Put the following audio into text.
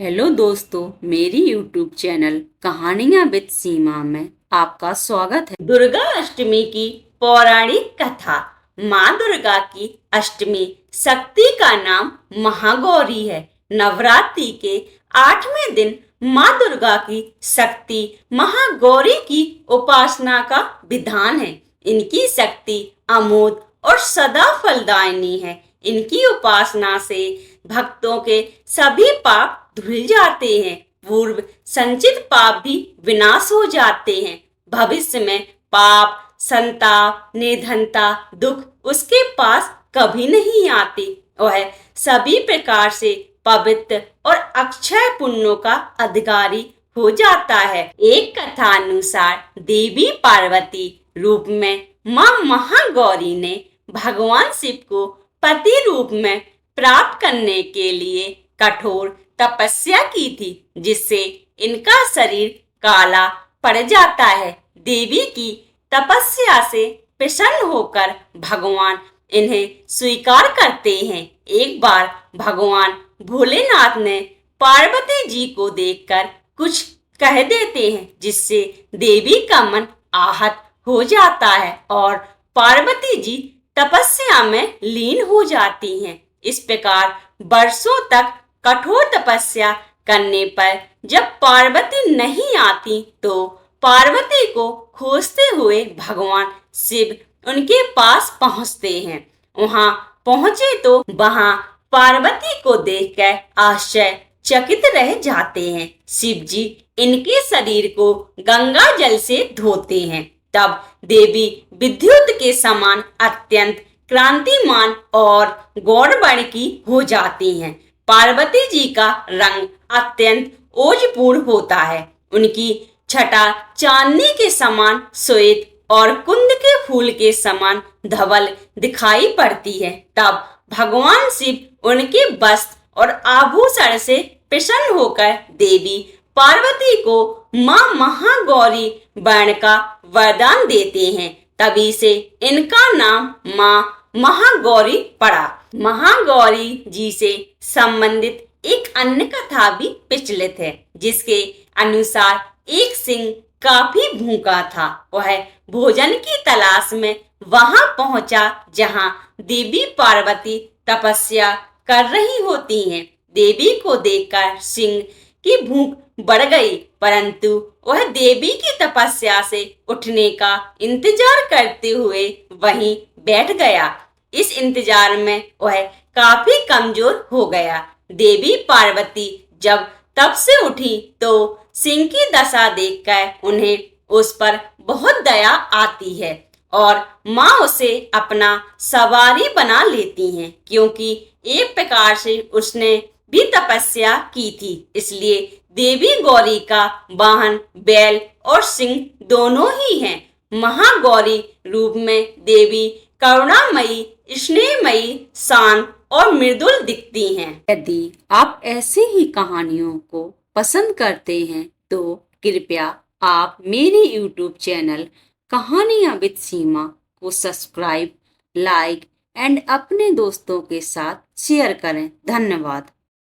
Hello दोस्तों, मेरी YouTube channel कहानियां विद सीमा में आपका स्वागत है। दुर्गा अष्टमी की पौराणिक कथा। माँ दुर्गा की अष्टमी शक्ति का नाम महागौरी है। नवरात्रि के 8वें दिन माँ दुर्गा की शक्ति महागौरी की उपासना का विधान है। इनकी शक्ति अमोघ और सदा फलदायिनी है। इनकी उपासना से भक्तों के सभी पाप धुल जाते हैं। पूर्व संचित पाप भी विनाश हो जाते हैं। भविष्य में पाप, संताप, निधनता, दुख उसके पास कभी नहीं आते। वह सभी प्रकार से पवित्र और अक्षय पुण्यों का अधिकारी हो जाता है। एक कथा अनुसार देवी पार्वती रूप में माँ महागौरी ने भगवान शिव को पति रूप में प्राप्त करने के लिए कठोर तपस्या की थी, जिससे इनका शरीर काला पड़ जाता है। देवी की तपस्या से प्रसन्न होकर भगवान इन्हें स्वीकार करते हैं। एक बार भगवान भोलेनाथ ने पार्वती जी को देखकर कुछ कह देते हैं, जिससे देवी का मन आहत हो जाता है और पार्वती जी तपस्या में लीन हो जाती हैं। इस प्रकार वर्षों तक कठोर तपस्या करने पर जब पार्वती नहीं आती तो पार्वती को खोजते हुए भगवान शिव उनके पास पहुंचते हैं। वहां पहुंचे तो वहां पार्वती को देखकर आश्चर्यचकित रह जाते हैं। शिव जी इनके शरीर को गंगा जल से धोते हैं। तब देवी विद्युत के समान अत्यंत क्रांतिमान और गौरवर्ण की हो जाती हैं। पार्वती जी का रंग अत्यंत ओजपूर्ण होता है। उनकी छटा चांदनी के समान श्वेत और कुंद के फूल के समान धवल दिखाई पड़ती है। तब भगवान शिव उनके वस्त्र और आभूषण से प्रसन्न होकर देवी पार्वती को माँ महागौरी बन का वरदान देते हैं। तभी से इनका नाम माँ महागौरी पड़ा। महागौरी जी से संबंधित एक अन्य कथा भी प्रचलित है, जिसके अनुसार एक सिंह काफी भूखा था। वह भोजन की तलाश में वहां पहुंचा जहां देवी पार्वती तपस्या कर रही होती हैं। देवी को देखकर सिंह की भूख बढ़ गई, परंतु वह देवी की तपस्या से उठने का इंतजार करते हुए वहीं बैठ गया। इस इंतजार में वह काफी कमजोर हो गया। देवी पार्वती जब तप से उठी तो सिंह की दशा देखकर उन्हें उस पर बहुत दया आती है और माँ उसे अपना सवारी बना लेती हैं, क्योंकि एक प्रकार से उसने भी तपस्या की थी। इसलिए देवी गौरी का वाहन बैल और सिंह दोनों ही हैं। महागौरी रूप में देवी करुणामयी, स्नेहमयी, शांत और मृदुल दिखती हैं। यदि आप ऐसे ही कहानियों को पसंद करते हैं तो कृपया आप मेरे YouTube चैनल कहानियां विद सीमा को सब्सक्राइब, लाइक एंड अपने दोस्तों के साथ शेयर करें। धन्यवाद।